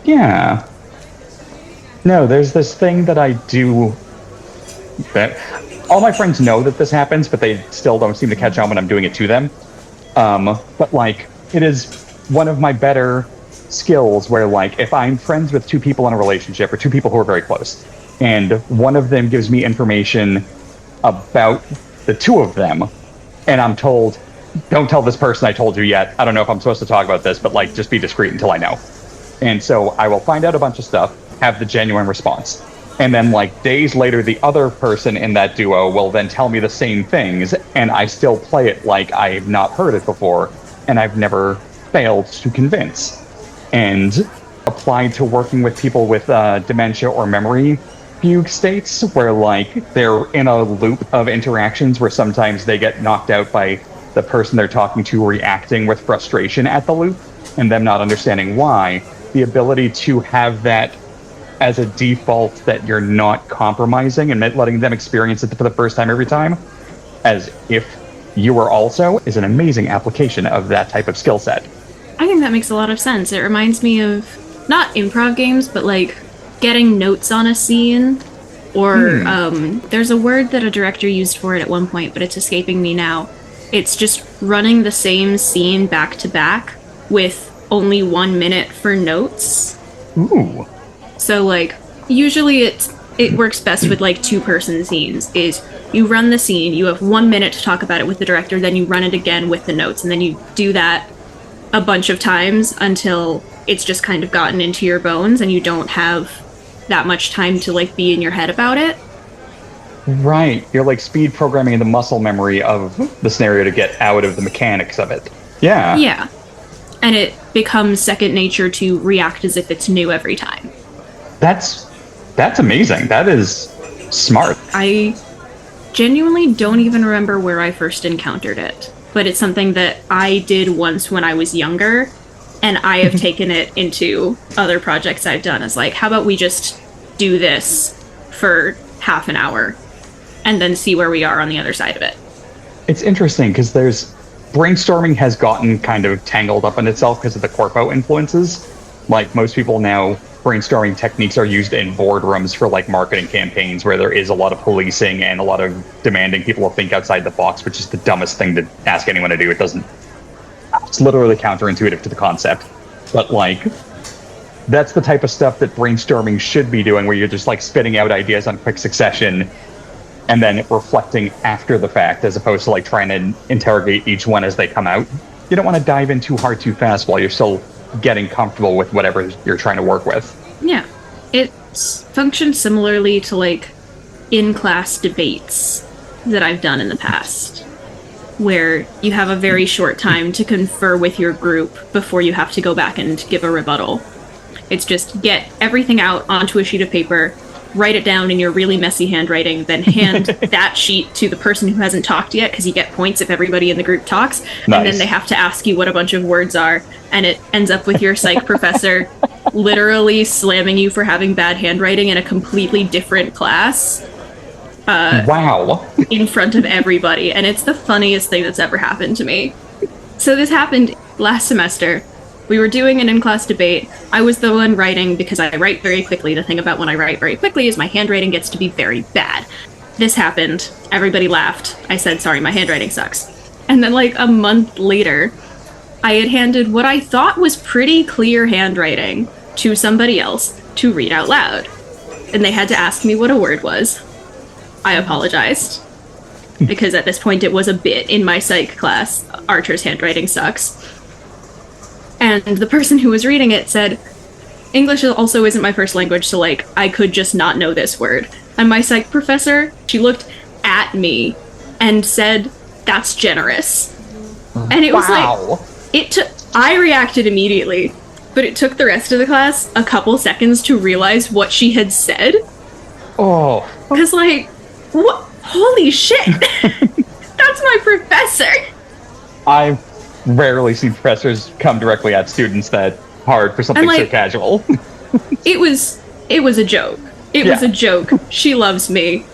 Speaker 1: Yeah. No, there's this thing that I do that all my friends know that this happens, but they still don't seem to catch on when I'm doing it to them. But like, it is one of my better skills where like, if I'm friends with two people in a relationship or two people who are very close, and one of them gives me information about the two of them, and I'm told, don't tell this person I told you yet. I don't know if I'm supposed to talk about this, but like, just be discreet until I know. And so I will find out a bunch of stuff, have the genuine response. And then like days later, the other person in that duo will then tell me the same things, and I still play it like I've not heard it before, and I've never failed to convince. And applied to working with people with dementia or memory fugue states, where like they're in a loop of interactions where sometimes they get knocked out by the person they're talking to reacting with frustration at the loop and them not understanding why. The ability to have that as a default, that you're not compromising and letting them experience it for the first time every time, as if you were also, is an amazing application of that type of skill set.
Speaker 2: I think that makes a lot of sense. It reminds me of, not improv games, but like getting notes on a scene, or there's a word that a director used for it at one point, but it's escaping me now. It's just running the same scene back to back with only 1 minute for notes.
Speaker 1: Ooh.
Speaker 2: So like usually it works best with like 2-person scenes. Is you run the scene, you have 1 minute to talk about it with the director, then you run it again with the notes, and then you do that a bunch of times until it's just kind of gotten into your bones and you don't have that much time to like be in your head about it.
Speaker 1: Right. You're like speed programming the muscle memory of the scenario to get out of the mechanics of it. Yeah.
Speaker 2: Yeah. And it becomes second nature to react as if it's new every time.
Speaker 1: That's amazing. That is smart.
Speaker 2: I genuinely don't even remember where I first encountered it, but it's something that I did once when I was younger, and I have taken it into other projects I've done as like, how about we just do this for half an hour and then see where we are on the other side of it.
Speaker 1: It's interesting because there's brainstorming has gotten kind of tangled up in itself because of the corpo influences. Like, most people now, brainstorming techniques are used in boardrooms for like marketing campaigns where there is a lot of policing and a lot of demanding people to think outside the box, which is the dumbest thing to ask anyone to do. It's literally counterintuitive to the concept. But like, that's the type of stuff that brainstorming should be doing, where you're just like spitting out ideas on quick succession and then reflecting after the fact, as opposed to like trying to interrogate each one as they come out. You don't want to dive in too hard too fast while you're still getting comfortable with whatever you're trying to work with.
Speaker 2: Yeah. It functions similarly to like in-class debates that I've done in the past, where you have a very short time to confer with your group before you have to go back and give a rebuttal. It's just get everything out onto a sheet of paper, write it down in your really messy handwriting, then hand that sheet to the person who hasn't talked yet, because you get points if everybody in the group talks. Nice. And then they have to ask you what a bunch of words are, and it ends up with your psych professor literally slamming you for having bad handwriting in a completely different class.
Speaker 1: Wow.
Speaker 2: In front of everybody. And it's the funniest thing that's ever happened to me. So this happened last semester. We were doing an in-class debate. I was the one writing because I write very quickly. The thing about when I write very quickly is my handwriting gets to be very bad. This happened. Everybody laughed. I said, sorry, my handwriting sucks. And then like a month later, I had handed what I thought was pretty clear handwriting to somebody else to read out loud. And they had to ask me what a word was. I apologized. Because at this point it was a bit in my psych class. Archer's handwriting sucks. And the person who was reading it said, English also isn't my first language, so like, I could just not know this word. And my psych professor, she looked at me and said, that's generous. And it was like, I reacted immediately, but it took the rest of the class a couple seconds to realize what she had said.
Speaker 1: Oh.
Speaker 2: Because like, what? Holy shit! That's my professor!
Speaker 1: I've rarely seen professors come directly at students that hard for something so casual.
Speaker 2: It was a joke. It was a joke. She loves me.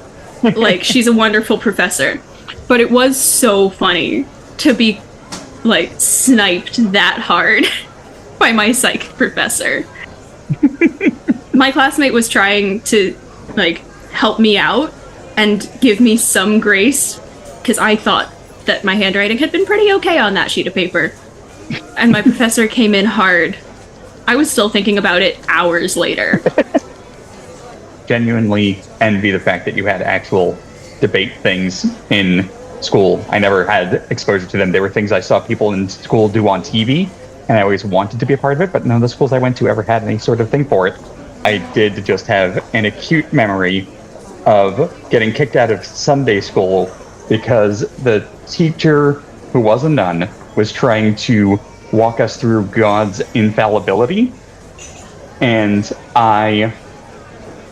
Speaker 2: Like, she's a wonderful professor. But it was so funny to be, like, sniped that hard by my psych professor. My classmate was trying to, like, help me out and give me some grace, because I thought that my handwriting had been pretty okay on that sheet of paper. And my professor came in hard. I was still thinking about it hours later.
Speaker 1: Genuinely envy the fact that you had actual debate things in school. I never had exposure to them. They were things I saw people in school do on TV, and I always wanted to be a part of it, but none of the schools I went to ever had any sort of thing for it. I did just have an acute memory of getting kicked out of Sunday school because the teacher, who was a nun, was trying to walk us through God's infallibility. And I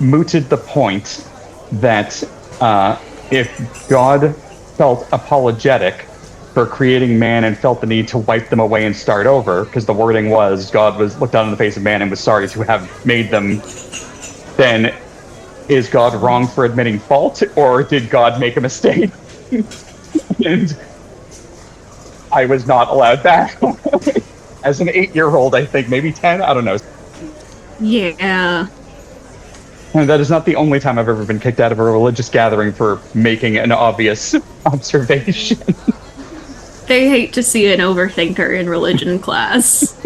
Speaker 1: mooted the point that if God felt apologetic for creating man and felt the need to wipe them away and start over, because the wording was God was looked down on the face of man and was sorry to have made them, then is God wrong for admitting fault, or did God make a mistake? And I was not allowed that. As an 8-year-old, I think, maybe 10, I don't know.
Speaker 2: Yeah.
Speaker 1: And that is not the only time I've ever been kicked out of a religious gathering for making an obvious observation.
Speaker 2: They hate to see an overthinker in religion class.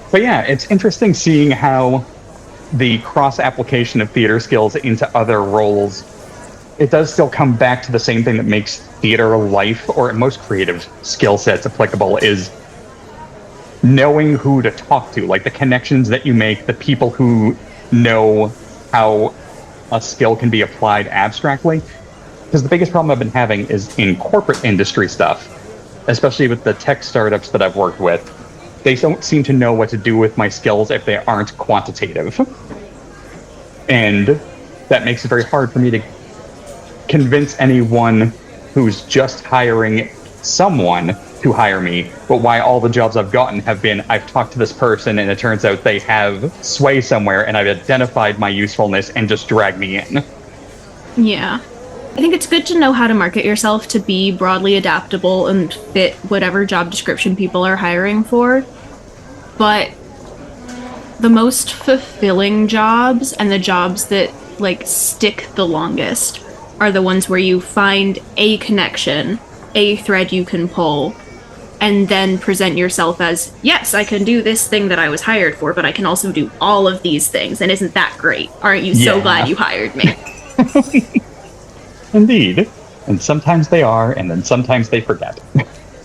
Speaker 1: But yeah, it's interesting seeing how the cross-application of theater skills into other roles, it does still come back to the same thing that makes theater life, or most creative skill sets applicable, is knowing who to talk to, like the connections that you make, the people who know how a skill can be applied abstractly. Because the biggest problem I've been having is in corporate industry stuff, especially with the tech startups that I've worked with. They don't seem to know what to do with my skills if they aren't quantitative. And that makes it very hard for me to convince anyone who's just hiring someone to hire me, but why all the jobs I've gotten have been, I've talked to this person and it turns out they have sway somewhere and I've identified my usefulness and just dragged me in.
Speaker 2: Yeah. I think it's good to know how to market yourself to be broadly adaptable and fit whatever job description people are hiring for. But the most fulfilling jobs and the jobs that like stick the longest are the ones where you find a connection, a thread you can pull, and then present yourself as, yes, I can do this thing that I was hired for, but I can also do all of these things. And isn't that great? Aren't you so glad you hired me?
Speaker 1: Indeed. And sometimes they are, and then sometimes they forget.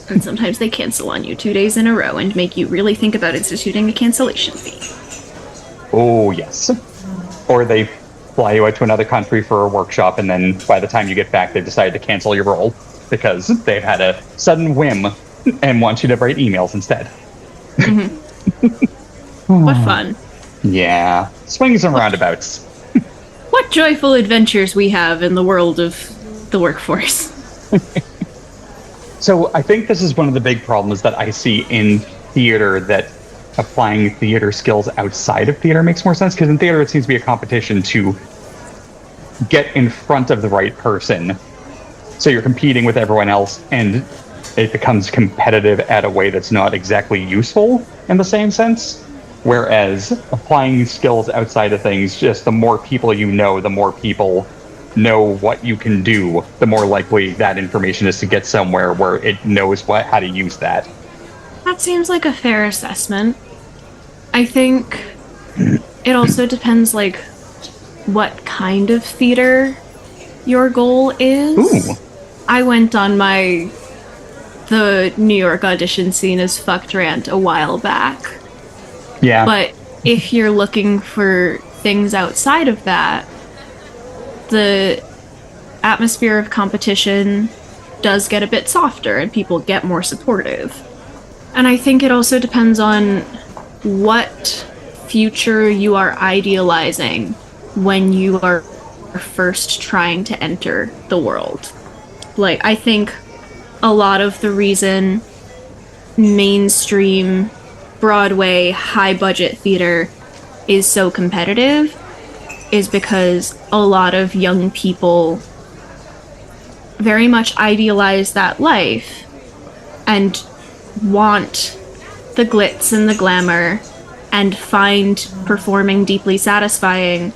Speaker 2: And sometimes they cancel on you 2 days in a row and make you really think about instituting a cancellation fee.
Speaker 1: Oh, yes. Or they fly you out to another country for a workshop, and then by the time you get back, they've decided to cancel your role because they've had a sudden whim and want you to write emails instead.
Speaker 2: What fun.
Speaker 1: Yeah. Swings and roundabouts.
Speaker 2: What joyful adventures we have in the world of the workforce.
Speaker 1: So I think this is one of the big problems that I see in theater, that applying theater skills outside of theater makes more sense, because in theater it seems to be a competition to get in front of the right person. So you're competing with everyone else, and it becomes competitive at a way that's not exactly useful in the same sense. Whereas applying skills outside of things, just the more people you know, the more people know what you can do, the more likely that information is to get somewhere where it knows how to use that.
Speaker 2: That seems like a fair assessment. I think it also depends, like, what kind of theater your goal is.
Speaker 1: Ooh.
Speaker 2: I went on the New York audition scene as fucked rant a while back.
Speaker 1: Yeah.
Speaker 2: But if you're looking for things outside of that, the atmosphere of competition does get a bit softer and people get more supportive. And I think it also depends on what future you are idealizing when you are first trying to enter the world. Like, I think a lot of the reason mainstream Broadway high budget theater is so competitive is because a lot of young people very much idealize that life and want the glitz and the glamour and find performing deeply satisfying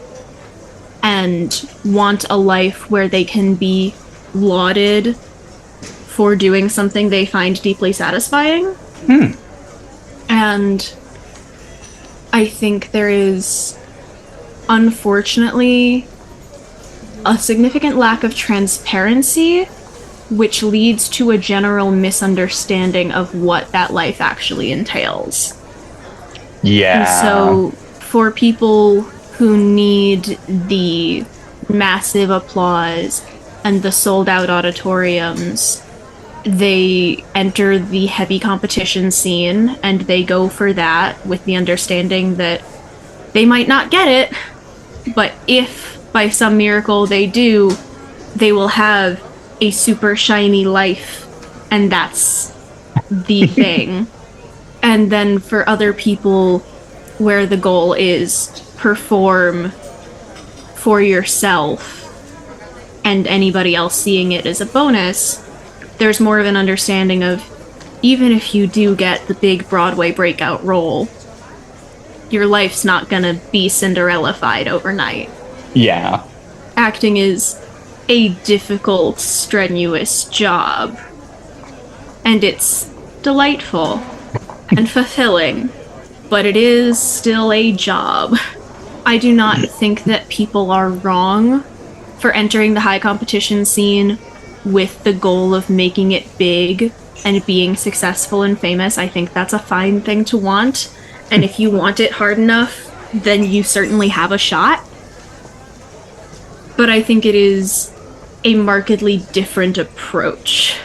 Speaker 2: and want a life where they can be lauded for doing something they find deeply satisfying. And I think there is, unfortunately, a significant lack of transparency, which leads to a general misunderstanding of what that life actually entails.
Speaker 1: Yeah.
Speaker 2: And so, for people who need the massive applause and the sold-out auditoriums, they enter the heavy competition scene and they go for that with the understanding that they might not get it, but if by some miracle they do, they will have a super shiny life, and that's the thing. And then for other people where the goal is perform for yourself and anybody else seeing it as a bonus, there's more of an understanding of, even if you do get the big Broadway breakout role, your life's not gonna be Cinderella-fied overnight.
Speaker 1: Yeah.
Speaker 2: Acting is a difficult, strenuous job. And it's delightful and fulfilling, but it is still a job. I do not think that people are wrong for entering the high competition scene with the goal of making it big and being successful and famous. I think that's a fine thing to want. And if you want it hard enough, then you certainly have a shot. But I think it is a markedly different approach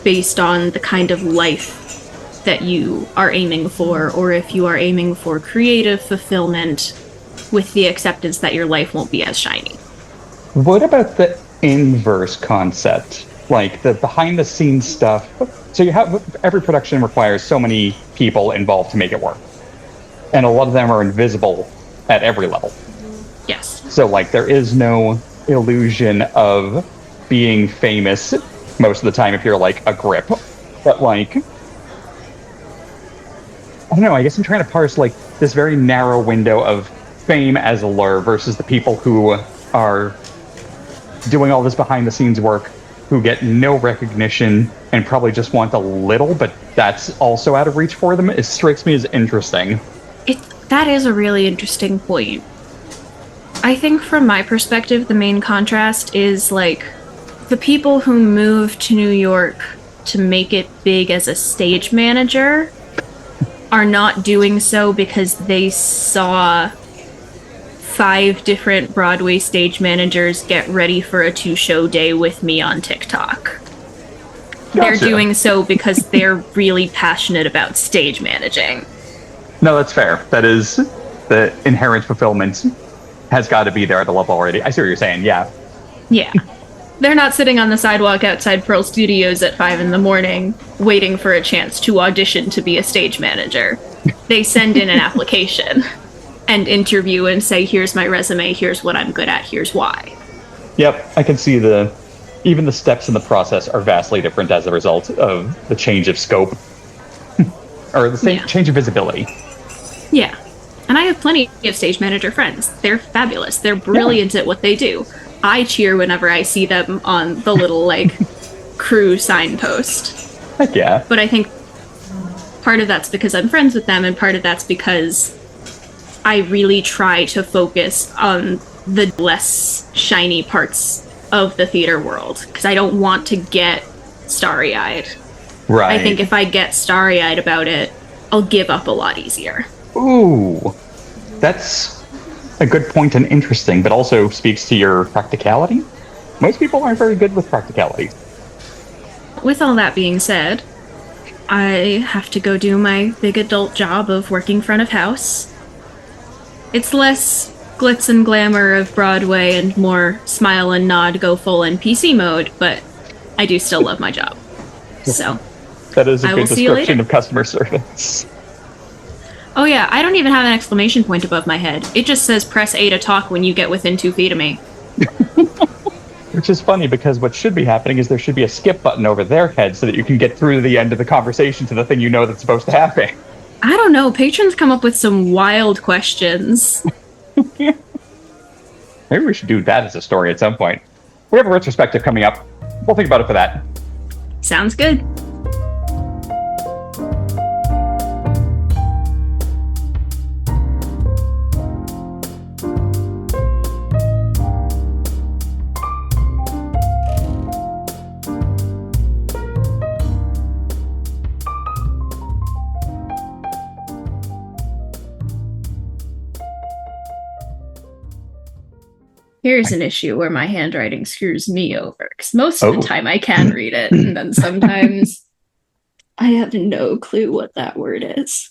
Speaker 2: based on the kind of life that you are aiming for, or if you are aiming for creative fulfillment with the acceptance that your life won't be as shiny.
Speaker 1: What about the inverse concept? Like the behind the scenes stuff. So you have, every production requires so many people involved to make it work. And a lot of them are invisible at every level.
Speaker 2: Yes.
Speaker 1: So like there is no illusion of being famous most of the time if you're like a grip. But like, I don't know, I guess I'm trying to parse like this very narrow window of fame as a lure versus the people who are doing all this behind the scenes work who get no recognition and probably just want a little, but that's also out of reach for them. It strikes me as interesting.
Speaker 2: That is a really interesting point. I think from my perspective, the main contrast is like the people who moved to New York to make it big as a stage manager are not doing so because they saw 5 different Broadway stage managers get ready for a 2-show day with me on TikTok.
Speaker 1: Gotcha.
Speaker 2: They're doing so because they're really passionate about stage managing.
Speaker 1: No, that's fair. That is the inherent fulfillment has got to be there at the level already. I see what you're saying, yeah.
Speaker 2: Yeah. They're not sitting on the sidewalk outside Pearl Studios at 5 in the morning waiting for a chance to audition to be a stage manager. They send in an application and interview and say, here's my resume, here's what I'm good at, here's why.
Speaker 1: Yep, I can see even the steps in the process are vastly different as a result of the change of scope. Or the same change of visibility.
Speaker 2: Yeah. And I have plenty of stage manager friends. They're fabulous. They're brilliant at what they do. I cheer whenever I see them on the little, like, crew signpost.
Speaker 1: Heck yeah.
Speaker 2: But I think part of that's because I'm friends with them, and part of that's because I really try to focus on the less shiny parts of the theater world, because I don't want to get starry-eyed.
Speaker 1: Right.
Speaker 2: I think if I get starry-eyed about it, I'll give up a lot easier.
Speaker 1: Ooh, that's a good point and interesting, but also speaks to your practicality. Most people aren't very good with practicality.
Speaker 2: With all that being said, I have to go do my big adult job of working front of house. It's less glitz and glamour of Broadway and more smile and nod, go full NPC mode, but I do still love my job. So
Speaker 1: that is a
Speaker 2: I
Speaker 1: good
Speaker 2: will see you
Speaker 1: description
Speaker 2: later.
Speaker 1: of customer service.
Speaker 2: Oh yeah, I don't even have an exclamation point above my head. It just says press A to talk when you get within 2 feet of me.
Speaker 1: Which is funny because what should be happening is there should be a skip button over their head so that you can get through to the end of the conversation to the thing you know that's supposed to happen.
Speaker 2: I don't know, patrons come up with some wild questions.
Speaker 1: Maybe we should do that as a story at some point. We have a retrospective coming up. We'll think about it for that.
Speaker 2: Sounds good. Here's an issue where my handwriting screws me over, because most of the time I can read it, and then sometimes I have no clue what that word is.